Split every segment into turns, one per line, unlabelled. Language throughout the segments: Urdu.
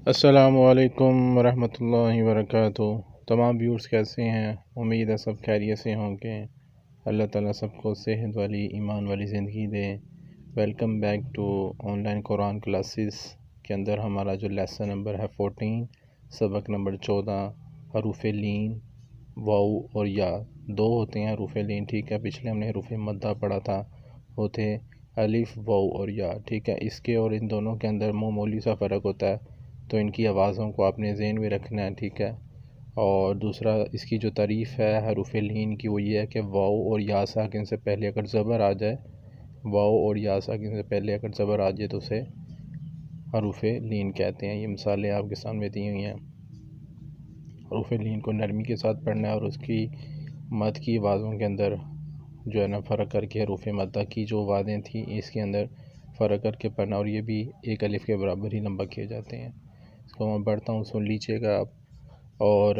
السلام علیکم ورحمۃ اللہ وبرکاتہ۔ تمام ویورز کیسے ہیں؟ امید ہے سب خیریت سے ہوں گے۔ اللہ تعالیٰ سب کو صحت والی ایمان والی زندگی دے۔ Welcome back to online Quran classes کے اندر ہمارا جو لیسن نمبر ہے 14، سبق نمبر 14، حروف لین واو اور یا۔ دو ہوتے ہیں حروف لین، ٹھیک ہے۔ پچھلے ہم نے حروف مدہ پڑھا تھا، وہ تھے الف واو اور یا، ٹھیک ہے۔ اس کے اور ان دونوں کے اندر معمولی سا فرق ہوتا ہے، تو ان کی آوازوں کو آپ نے ذہن میں رکھنا ہے، ٹھیک ہے۔ اور دوسرا اس کی جو تعریف ہے حروف لین کی، وہ یہ ہے کہ واو اور یا ساکن سے پہلے اگر زبر آ جائے، واو اور یا ساکن سے پہلے اگر زبر آ جائے تو اسے حروف لین کہتے ہیں۔ یہ مثالیں آپ کے سامنے دی ہوئی ہیں۔ حروف لین کو نرمی کے ساتھ پڑھنا ہے اور اس کی مد کی آوازوں کے اندر جو ہے نا فرق کر کے، حروف مدہ کی جو آوازیں تھیں اس کے اندر فرق کر کے پڑھنا، اور یہ بھی ایک الف کے برابر ہی لمبا کیے جاتے ہیں۔ اس کو میں پڑھتا ہوں، سن لیجیے گا آپ اور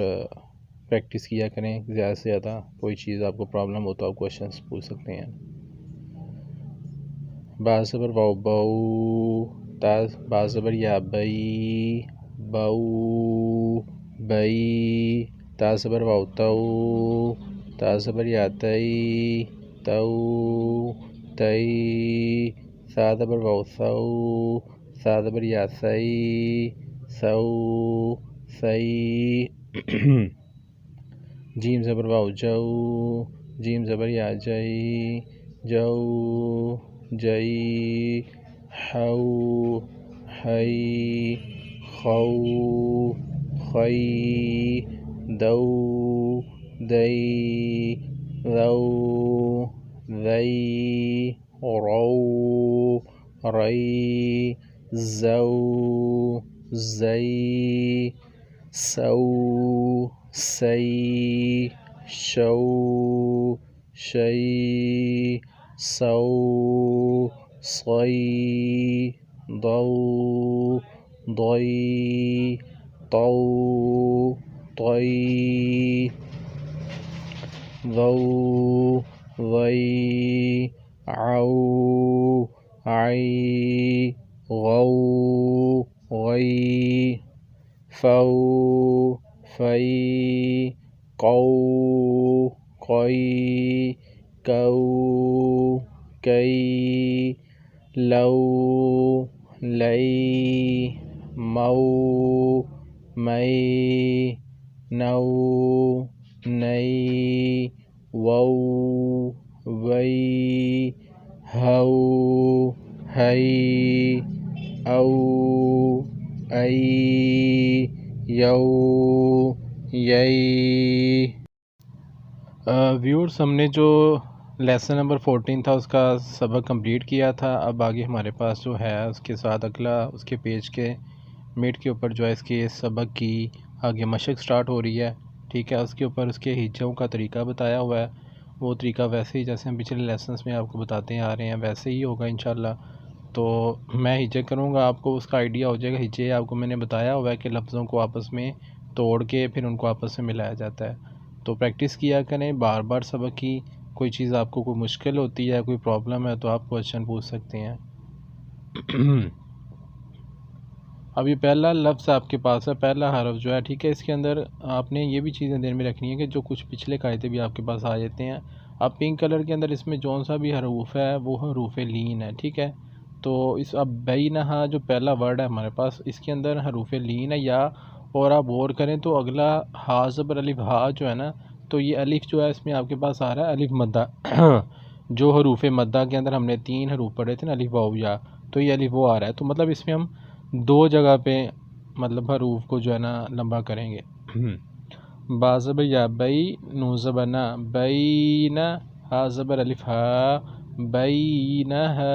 پریکٹس کیا کریں زیادہ سے زیادہ۔ کوئی چیز آپ کو پرابلم ہو تو آپ کویشچنس پوچھ سکتے ہیں۔ با زبر واو باؤ، با زبر یا بئی باؤ بئی، تا زبر واو تو، تا زبر یا تئی تو تئی، سا زبر واو ثو، سا زبر یا ثئی ثو ثئی، جیم زبر واو جو، جیم زبر یا جئی جو جئی، حو حی خو خی، دو دئی ذو ذی، رو ری، زو زی، سو سی، شو شی، سو صی، ضو ضی، طو طی، ضو ضی، عو عی، غو غی، فو فی، قو قی، کو کی، لو لی، مو می، نو نئی، وو وی، ہو ہئی، او ای، یو یئی۔ ویورز، ہم نے جو لیسن نمبر 14 تھا اس کا سبق کمپلیٹ کیا تھا۔ اب آگے ہمارے پاس جو ہے اس کے ساتھ اگلا اس کے پیج کے میٹ کے اوپر جو ہے اس کے سبق کی آگے مشق سٹارٹ ہو رہی ہے، ٹھیک ہے۔ اس کے اوپر اس کے ہجوں کا طریقہ بتایا ہوا ہے، وہ طریقہ ویسے ہی جیسے ہم پچھلے لیسنس میں آپ کو بتاتے آ رہے ہیں ویسے ہی ہوگا انشاءاللہ۔ تو میں ہجے کروں گا، آپ کو اس کا آئیڈیا ہو جائے گا۔ ہجے آپ کو میں نے بتایا ہوا ہے کہ لفظوں کو آپس میں توڑ کے پھر ان کو آپس میں ملایا جاتا ہے، تو پریکٹس کیا کریں بار بار سبق کی۔ کوئی چیز آپ کو کوئی مشکل ہوتی ہے، کوئی پرابلم ہے تو آپ کویشچن پوچھ سکتے ہیں۔ اب یہ پہلا لفظ آپ کے پاس ہے، پہلا حرف جو ہے، ٹھیک ہے۔ اس کے اندر آپ نے یہ بھی چیزیں ذہن میں رکھنی ہے کہ جو کچھ پچھلے قاعدے بھی آپ کے پاس آ جاتے ہیں۔ اب پنک کلر کے اندر اس میں جون سا بھی حروف ہے وہ حروف لین ہے، ٹھیک ہے۔ تو اس اب بینہا جو پہلا ورڈ ہے ہمارے پاس، اس کے اندر حروف لین ہے یا، اور آپ غور کریں تو اگلا ہا زبر الف ہا جو ہے نا، تو یہ الف جو ہے اس میں آپ کے پاس آ رہا ہے الف مدہ۔ جو حروف مدہ کے اندر ہم نے 3 حروف پڑھے تھے نا، الف واو یا، تو یہ الف وہ آ رہا ہے، تو مطلب اس میں ہم 2 جگہ پہ مطلب حروف کو جو ہے نا لمبا کریں گے۔ با زبر یا بئی، نون زبر نا، بین، ہا زبر الف ہا، بینہا،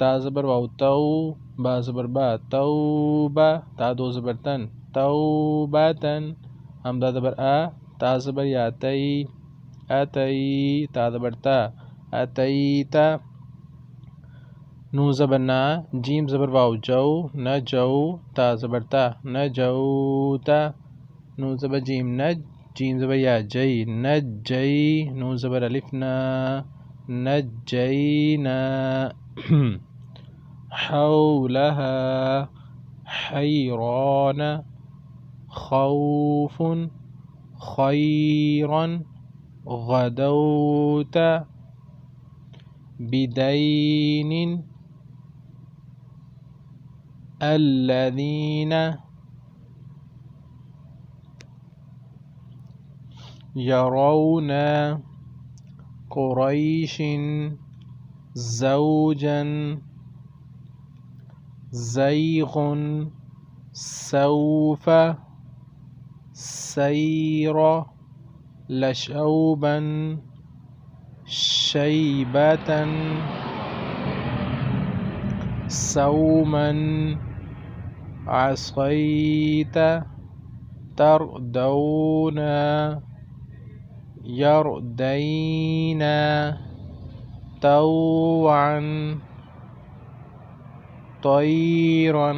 تا زبر واو تو، با زبر با، توبہ، تا 2 زبر تن، توبتن، حمزہ زبر آ، تا زبر یا تئی، اتئی، تا زبر تا، اتیتا، نون زبر نا، جیم زبر واو جو، نجو، تا زبر تا، نجوتا، نون زبر جیم نج، جیم زبر یا جئی، نجئی، نون زبر الف نا، نجینا، حولها حیران خوف خیرا غدوت بدین الذین یرون قریش زوجا زیغ سوف سیر لشوبا شیبة سوما عصیت تردون یردین طوعا طیرا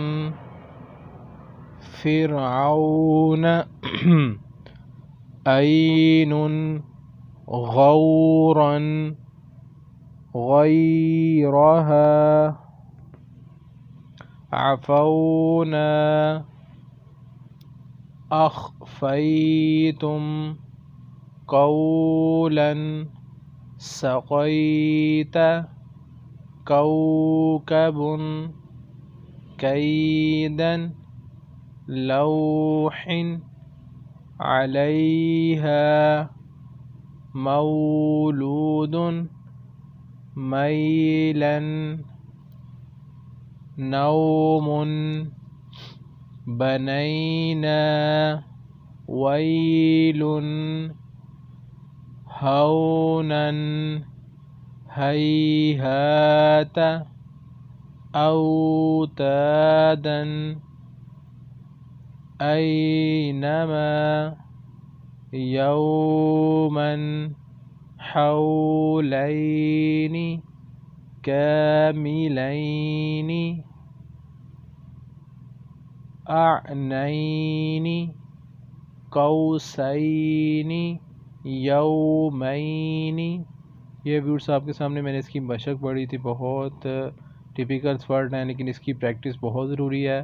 فرعون عین غورا غیرها عفونا اخفیتم قولا سقیت کوكب كيدا لوح عليها مولود ميلا نوم بنينا ويل هونا هيهات أوتادا أينما يوما حولين كاملين أعنين قوسين یومین۔ یہ ویورز آپ کے سامنے میں نے اس کی مشق پڑھی تھی، بہت ٹپیکل ورڈ ہیں لیکن اس کی پریکٹس بہت ضروری ہے،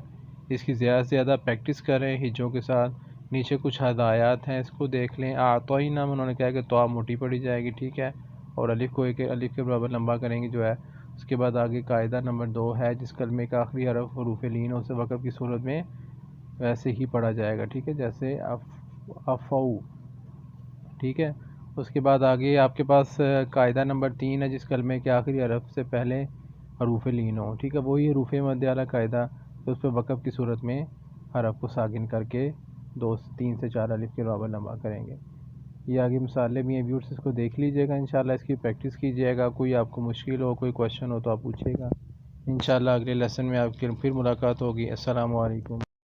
اس کی زیادہ سے زیادہ پریکٹس کریں ہجوں کے ساتھ۔ نیچے کچھ ہدایات ہیں، اس کو دیکھ لیں۔ آتوئینا میں انہوں نے کہا کہ تو موٹی پڑھی جائے گی، ٹھیک ہے، اور الف کو ایک الف کے برابر لمبا کریں گے جو ہے۔ اس کے بعد آگے قاعدہ نمبر 2 ہے، جس کلمے کا آخری حرف حروف لین ہو، اسے وقف کی صورت میں ویسے ہی پڑھا جائے گا، ٹھیک ہے، جیسے افو، ٹھیک ہے۔ اس کے بعد آگے آپ کے پاس قاعدہ نمبر 3 ہے، جس کلمے کے آخری حرف سے پہلے حروف لین ہو، ٹھیک ہے، وہی حروف مد اعلیٰ قاعدہ، تو اس پہ وقف کی صورت میں حرف کو ساکن کر کے 3 سے 4 الف کے برابر لمبا کریں گے۔ یہ آگے مثالیں بھی ہیں ویورز، اس کو دیکھ لیجئے گا، انشاءاللہ اس کی پریکٹس کیجئے گا۔ کوئی آپ کو مشکل ہو، کوئی کویشچن ہو تو آپ پوچھیے گا، انشاءاللہ اگلے لیسن میں آپ کی پھر ملاقات ہوگی۔ السلام علیکم۔